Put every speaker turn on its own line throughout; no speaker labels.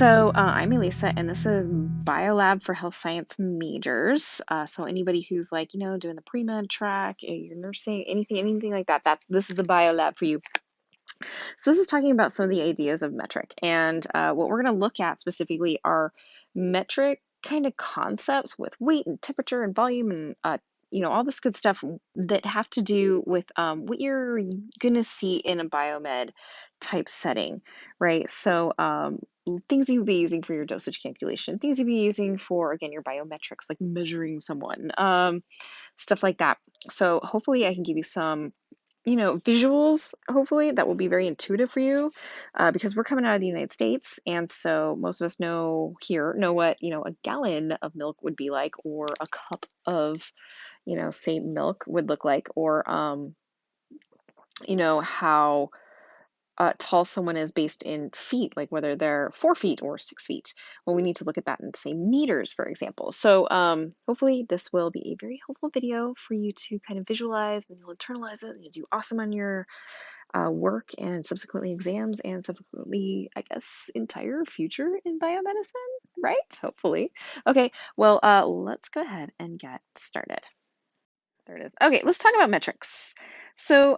I'm Elisa, and this is Biolab for Health Science Majors. So anybody who's like, doing the pre-med track, you're nursing, anything like that, this is the Biolab for you. So this is talking about some of the ideas of metric, and what we're going to look at specifically are metric kind of concepts with weight and temperature and volume and all this good stuff that have to do with what you're going to see in a biomed type setting, right? Things you'd be using for your dosage calculation, things you'd be using for, again, your biometrics, like measuring someone, stuff like that. So hopefully I can give you some visuals, hopefully, that will be very intuitive for you, because we're coming out of the United States, and so most of us know what, a gallon of milk would be like, or a cup of, say, milk would look like, or, how tall someone is based in feet, like whether they're 4 feet or 6 feet. Well, we need to look at that in, say, meters, for example. So hopefully this will be a very helpful video for you to kind of visualize, and you'll internalize it, and you'll do awesome on your work and subsequently exams and subsequently, I guess, entire future in biomedicine, right? Hopefully. Okay, well, let's go ahead and get started. There it is. Okay, let's talk about metrics. So,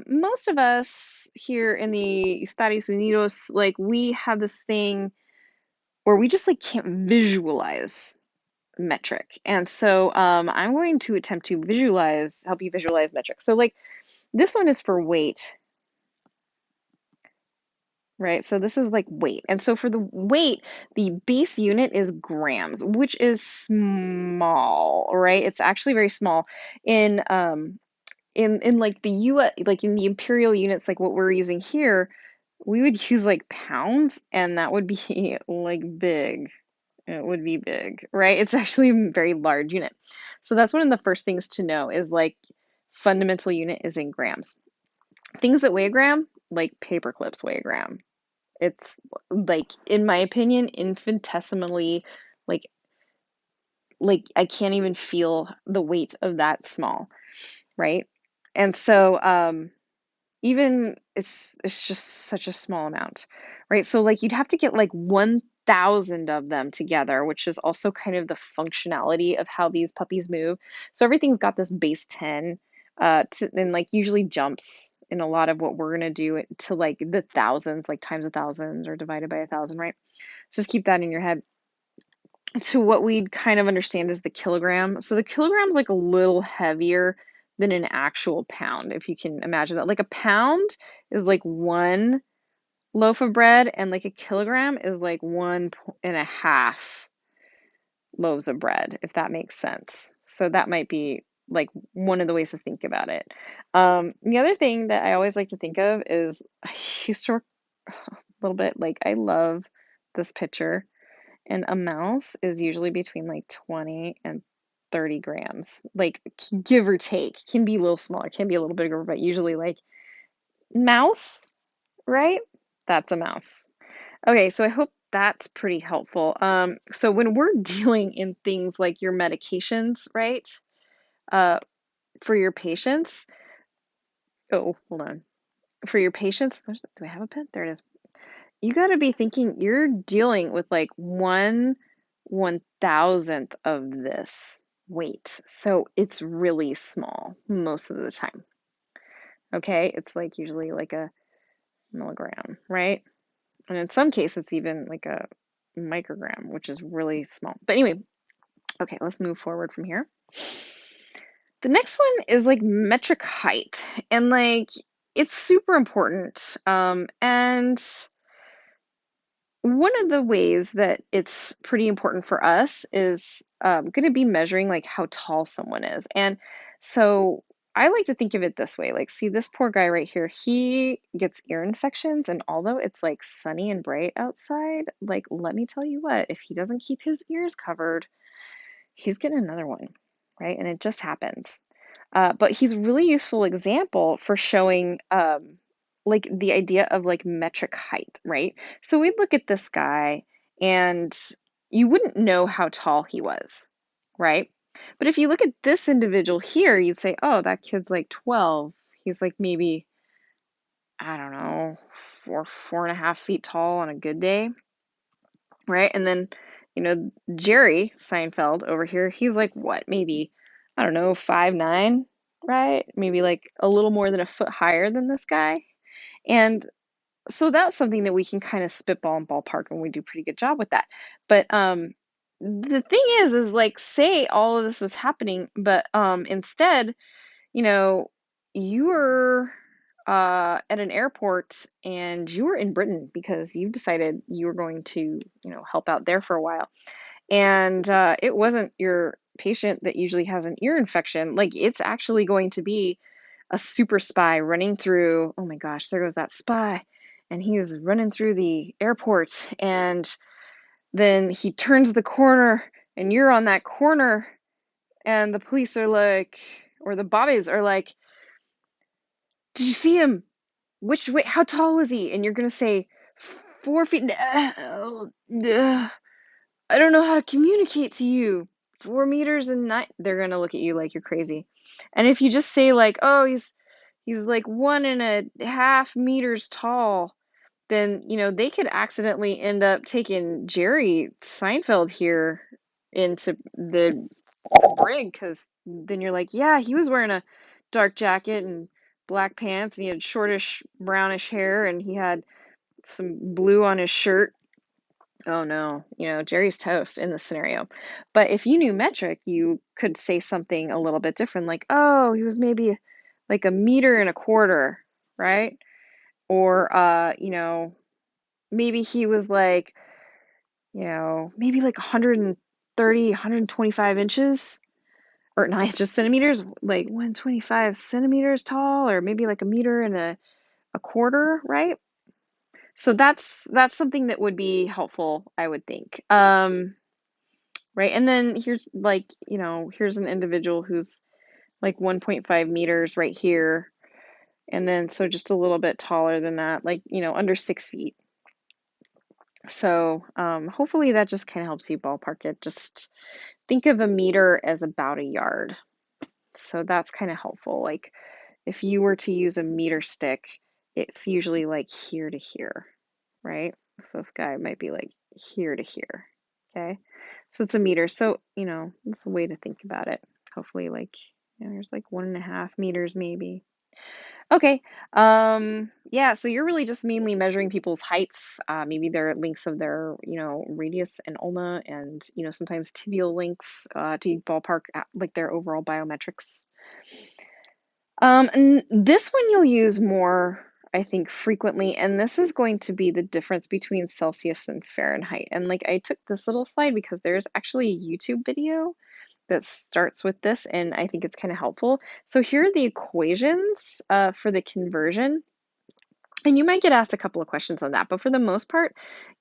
most of us here in the Estados Unidos, like, we have this thing where we just like can't visualize metric. And so, I'm going to attempt to help you visualize metrics. So, like, this one is for weight, right? So this is like weight. And so for the weight, the base unit is grams, which is small, right? It's actually very small. In like the US, like in the imperial units, like what we're using here, we would use like pounds, and that would be like big. It would be big, right? It's actually a very large unit. So that's one of the first things to know is like fundamental unit is in grams. Things that weigh a gram, like paper clips weigh a gram. It's like, in my opinion, infinitesimally, like I can't even feel the weight of that small, right? And so even it's just such a small amount, right? So like you'd have to get like 1,000 of them together, which is also kind of the functionality of how these puppies move. So everything's got this base 10, and like usually jumps in a lot of what we're gonna do to like the thousands, like times a thousand or divided by 1,000, right? So just keep that in your head. To what we'd kind of understand as the kilogram. So the kilogram's like a little heavier than an actual pound, if you can imagine that. Like a pound is like one loaf of bread, and like a kilogram is like 1.5 loaves of bread, if that makes sense. So that might be like one of the ways to think about it. The other thing that I always like to think of is I used to work a little bit, like I love this picture, and a mouse is usually between like 20 and 30 grams, like give or take. Can be a little smaller, can be a little bigger, but usually like mouse, right? That's a mouse. Okay, so I hope that's pretty helpful. So when we're dealing in things like your medications, right? Uh, for your patients, oh, hold on. For your patients, do I have a pen? There it is. You got to be thinking you're dealing with like 1/1000th of this weight. So it's really small most of the time. Okay, it's like usually like a milligram, right? And in some cases, it's even like a microgram, which is really small. But anyway, okay, let's move forward from here. The next one is like metric height, and like it's super important. And one of the ways that it's pretty important for us is going to be measuring like how tall someone is. And so I like to think of it this way. Like, see this poor guy right here, he gets ear infections, and although it's like sunny and bright outside, like let me tell you what, if he doesn't keep his ears covered, he's getting another one, right? And it just happens. But he's a really useful example for showing like the idea of like metric height, right? So we'd look at this guy, and you wouldn't know how tall he was, right? But if you look at this individual here, you'd say, oh, that kid's like 12. He's like maybe, I don't know, 4.5 feet tall on a good day. right? And then, Jerry Seinfeld over here, he's like what, maybe, I don't know, 5'9", right? Maybe like a little more than a foot higher than this guy. And so that's something that we can kind of spitball and ballpark, and we do a pretty good job with that. But the thing is like, say all of this was happening, but instead, you know, you were at an airport and you were in Britain because you decided you were going to, help out there for a while. And it wasn't your patient that usually has an ear infection. Like, it's actually going to be a super spy running through. Oh my gosh, there goes that spy. And he is running through the airport. And then he turns the corner, and you're on that corner. And the police are like, or the bobbies are like, did you see him? Which way? How tall is he? And you're gonna say 4 feet. I don't know how to communicate to you. 4 meters and nine. They're gonna look at you like you're crazy. And if you just say like, oh, he's like 1.5 meters tall, then they could accidentally end up taking Jerry Seinfeld here into the brig, because then you're like, yeah, he was wearing a dark jacket and black pants, and he had shortish brownish hair, and he had some blue on his shirt. Oh no, Jerry's toast in this scenario. But if you knew metric, you could say something a little bit different, like, oh, he was maybe like 1.25 meters, right? Or maybe he was like, maybe like 130, 125 inches, or not just centimeters, like 125 centimeters tall, or maybe like 1.25 meters, right? So that's something that would be helpful, I would think. Right. And then here's like, here's an individual who's like 1.5 meters right here. And then so just a little bit taller than that, like, under 6 feet. So hopefully that just kind of helps you ballpark it. Just think of a meter as about a yard. So that's kind of helpful. Like, if you were to use a meter stick, it's usually like here to here, right? So this guy might be like here to here. Okay. So it's a meter. So, that's a way to think about it. Hopefully, like, there's like 1.5 meters maybe. Okay. Yeah, so you're really just mainly measuring people's heights, maybe their lengths of their, radius and ulna, and, sometimes tibial lengths, to ballpark like their overall biometrics. And this one you'll use more, I think, frequently, and this is going to be the difference between Celsius and Fahrenheit. And like, I took this little slide because there's actually a YouTube video that starts with this, and I think it's kind of helpful. So here are the equations for the conversion. And you might get asked a couple of questions on that, but for the most part,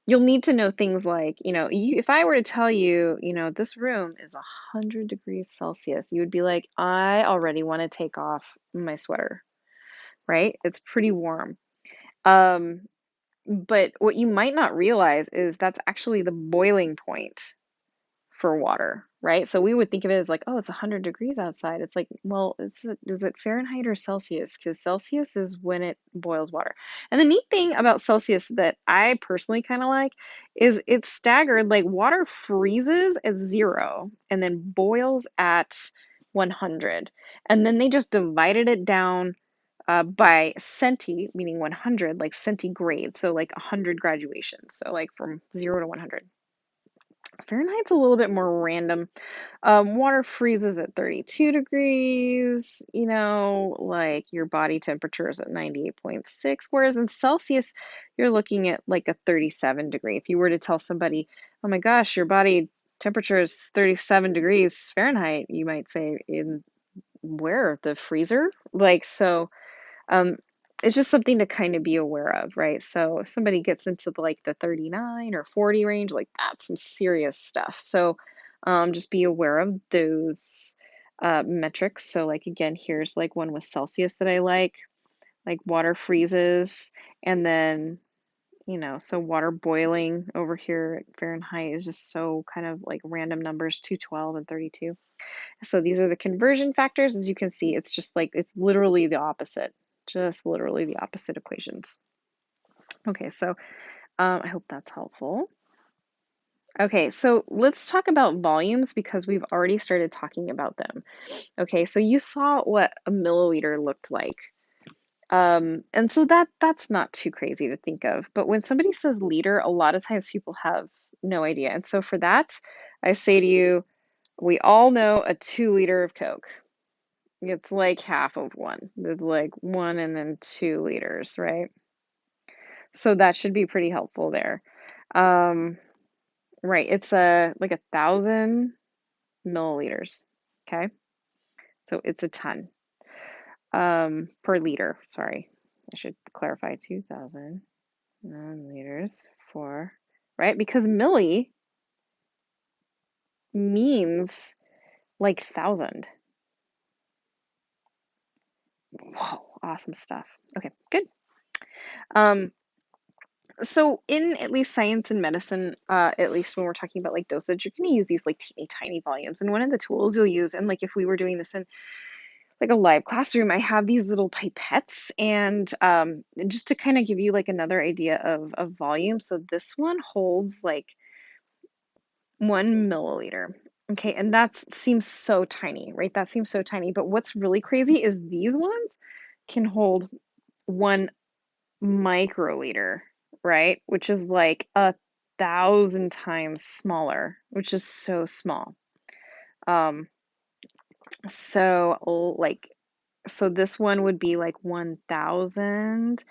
you'll need to know things like, if I were to tell you, this room is 100 degrees Celsius, you would be like, I already want to take off my sweater, right? It's pretty warm. Um, but what you might not realize is that's actually the boiling point for water, right? So we would think of it as like, oh, it's 100 degrees outside. It's like, well, is it Fahrenheit or Celsius? Because Celsius is when it boils water. And the neat thing about Celsius that I personally kind of like is it's staggered. Like, water freezes at 0 and then boils at 100. And then they just divided it down by centi, meaning 100, like centigrade. So like 100 graduations. So like from 0 to 100. Fahrenheit's a little bit more random. Water freezes at 32 degrees, like your body temperature is at 98.6, whereas in Celsius, you're looking at like a 37 degree. If you were to tell somebody, oh my gosh, your body temperature is 37 degrees Fahrenheit, you might say, in where? The freezer? Like, so um, it's just something to kind of be aware of, right? So if somebody gets into like the 39 or 40 range, like, that's some serious stuff. So just be aware of those metrics. So like, again, here's like one with Celsius that I like water freezes, and then, so water boiling over here at Fahrenheit is just so kind of like random numbers, 212 and 32. So these are the conversion factors. As you can see, it's just like, it's literally the opposite, just literally the opposite equations. Okay, so I hope that's helpful. Okay, so let's talk about volumes because we've already started talking about them. Okay, so you saw what a milliliter looked like. And so that's not too crazy to think of. But when somebody says liter, a lot of times people have no idea. And so for that, I say to you, we all know a 2 liter of Coke. It's like half of one. There's like 1 and then 2 liters, right? So that should be pretty helpful there. Um, right, it's like 1,000 milliliters. Okay, so it's a ton per liter. Sorry, I should clarify 2,000 liters for right because milli means like thousand. Whoa, awesome stuff. Okay, good. Um, So in at least science and medicine, at least when we're talking about like dosage, you're going to use these like teeny tiny volumes. And one of the tools you'll use, and like if we were doing this in like a live classroom, I have these little pipettes, and just to kind of give you like another idea of volume. So this one holds like 1 milliliter. Okay, and that seems so tiny, right? That seems so tiny. But what's really crazy is these ones can hold 1 microliter, right? Which is like 1,000 times smaller, which is so small. Um, so like, so this one would be like 1,000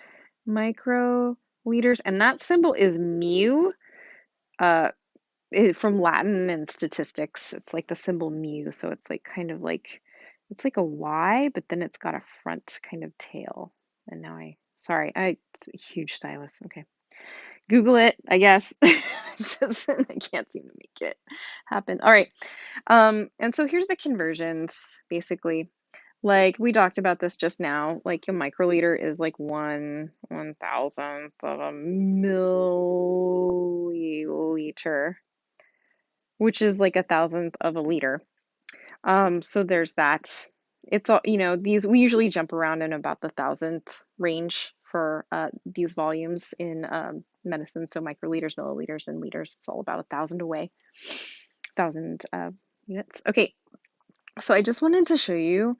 microliters, and that symbol is mu. Uh, from Latin and statistics, it's like the symbol mu, so it's like kind of like it's like a Y, but then it's got a front kind of tail. And now sorry, it's a huge stylus. Okay. Google it, I guess. I can't seem to make it happen. All right. And so here's the conversions, basically. Like we talked about this just now. Like a microliter is like 1/1000th of a milliliter, which is like 1,000th of a liter. So there's that. It's all, these we usually jump around in about the thousandth range for these volumes in medicine. So microliters, milliliters, and liters. It's all about 1,000 away, 1,000 units. Okay, so I just wanted to show you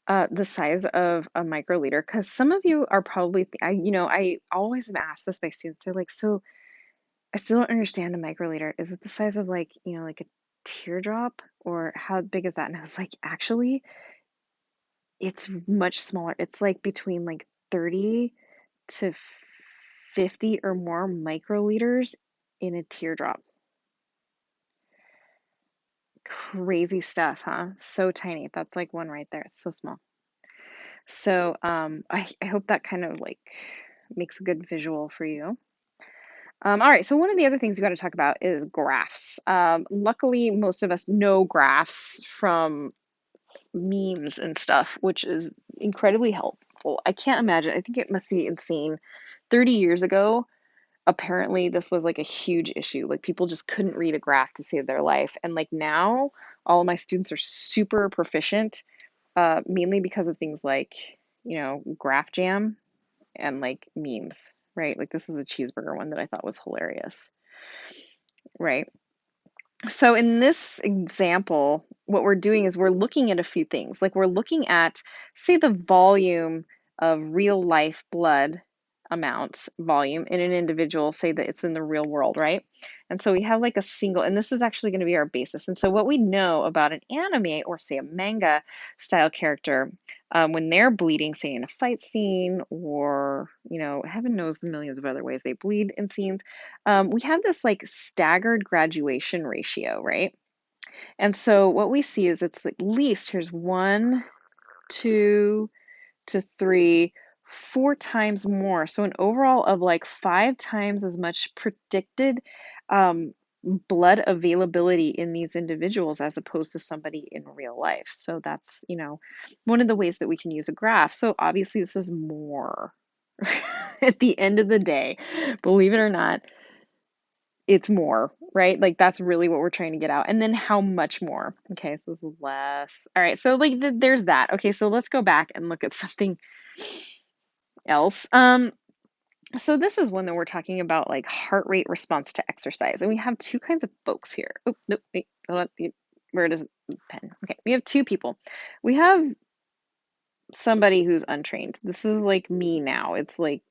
the size of a microliter because some of you are probably, I always am asked this by students. They're like, so I still don't understand a microliter. Is it the size of like, like a teardrop or how big is that? And I was like, actually, it's much smaller. It's like between like 30 to 50 or more microliters in a teardrop. Crazy stuff, huh? So tiny. That's like one right there. It's so small. So I hope that kind of like makes a good visual for you. All right, so one of the other things we got to talk about is graphs. Luckily, most of us know graphs from memes and stuff, which is incredibly helpful. I can't imagine. I think it must be insane. 30 years ago, apparently this was like a huge issue. Like people just couldn't read a graph to save their life. And like now, all of my students are super proficient, mainly because of things like, Graph Jam and like memes, right? Like this is a cheeseburger one that I thought was hilarious, right? So in this example, what we're doing is we're looking at a few things. Like we're looking at, say, the volume of real life blood amount volume in an individual, say that it's in the real world, right? And so we have like a single, and this is actually going to be our basis. And so what we know about an anime or say a manga style character, when they're bleeding, say in a fight scene, or, heaven knows the millions of other ways they bleed in scenes, we have this like staggered graduation ratio, right? And so what we see is it's at least here's 1, 2 to 3, 4 times more. So an overall of like 5 times as much predicted blood availability in these individuals as opposed to somebody in real life. So that's, one of the ways that we can use a graph. So obviously this is more. At the end of the day, believe it or not, it's more, right? Like that's really what we're trying to get out. And then how much more? Okay, so this is less. All right, so like there's that. Okay, so let's go back and look at something else. So this is one that we're talking about like heart rate response to exercise. And we have two kinds of folks here. Oh, nope, wait, hold on. Where does pen? Okay, we have two people. We have somebody who's untrained. This is like me now. It's like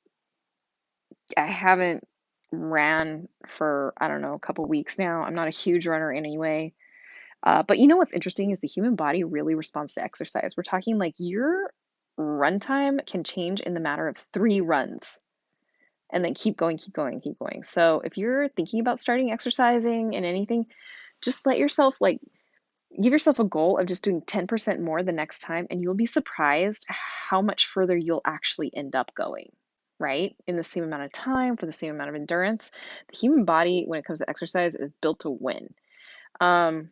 I haven't ran for, I don't know, a couple weeks now. I'm not a huge runner anyway. But you know what's interesting is the human body really responds to exercise. We're talking like your run time can change in the matter of 3 runs and then keep going, keep going, keep going. So if you're thinking about starting exercising and anything, just let yourself like give yourself a goal of just doing 10% more the next time, and you'll be surprised how much further you'll actually end up going, right? In the same amount of time, for the same amount of endurance. The human body, when it comes to exercise, is built to win. Um,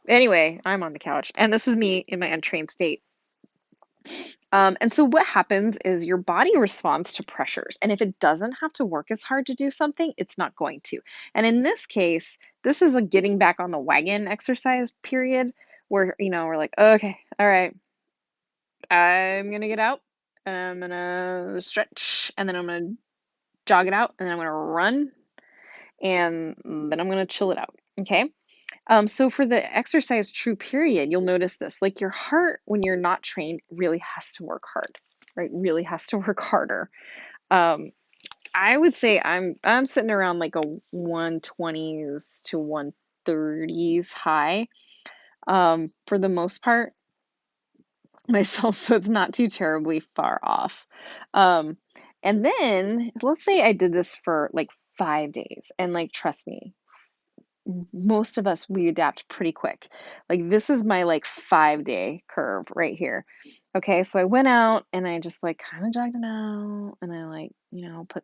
anyway, I'm on the couch, and this is me in my untrained state. And so what happens is your body responds to pressures. And if it doesn't have to work as hard to do something, it's not going to. And in this case, this is a getting back on the wagon exercise period where, we're like, okay, all right, I'm going to get out and I'm going to stretch and then I'm going to jog it out and then I'm going to run and then I'm going to chill it out. Okay. So for the exercise true period, you'll notice this, like your heart, when you're not trained, really has to work hard, right? Really has to work harder. Um, I would say I'm sitting around like a 120s to 130s high, for the most part myself, so it's not too terribly far off. Um, and then let's say I did this for like 5 days, and like trust me, most of us we adapt pretty quick. Like this is my like 5 day curve right here. Okay, so I went out and I just like kind of jogged it out and I like, put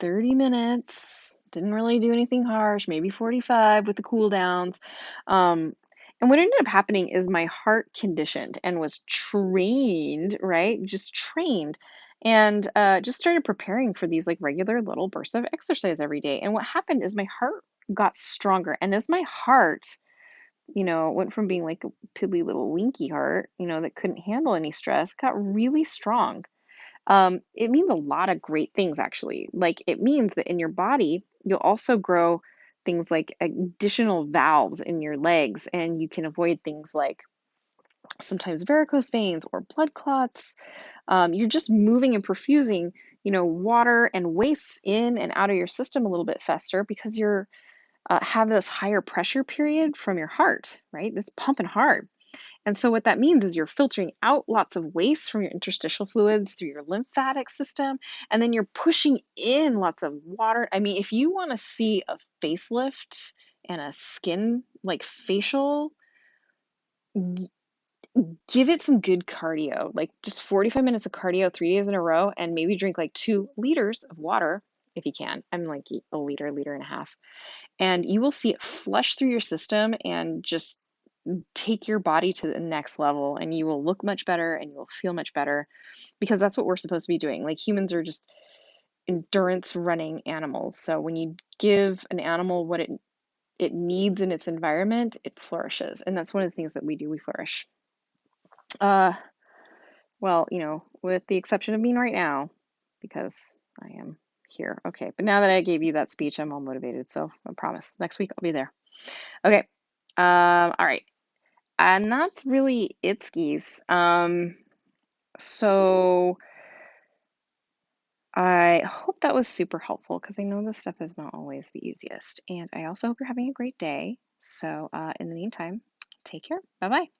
30 minutes, didn't really do anything harsh, maybe 45 with the cool downs. And what ended up happening is my heart conditioned and was trained, right? Just trained and just started preparing for these like regular little bursts of exercise every day. And what happened is my heart got stronger. And as my heart, went from being like a piddly little winky heart, that couldn't handle any stress, got really strong. It means a lot of great things, actually. Like, it means that in your body, you'll also grow things like additional valves in your legs, and you can avoid things like sometimes varicose veins or blood clots. You're just moving and perfusing, water and wastes in and out of your system a little bit faster because you're have this higher pressure period from your heart, right? That's pumping hard. And so what that means is you're filtering out lots of waste from your interstitial fluids through your lymphatic system, and then you're pushing in lots of water. I mean, if you want to see a facelift and a skin like facial, give it some good cardio, like just 45 minutes of cardio 3 days in a row, and maybe drink like 2 liters of water if you can. I'm like a liter, liter and a half, and you will see it flush through your system and just take your body to the next level, and you will look much better and you will feel much better because that's what we're supposed to be doing. Like humans are just endurance running animals. So when you give an animal what it needs in its environment, it flourishes. And that's one of the things that we do. We flourish. Uh well, with the exception of me right now because I am here. Okay, but now that I gave you that speech, I'm all motivated. So I promise next week I'll be there. Okay. All right. And that's really it, skis. So I hope that was super helpful because I know this stuff is not always the easiest. And I also hope you're having a great day. So in the meantime, take care. Bye bye.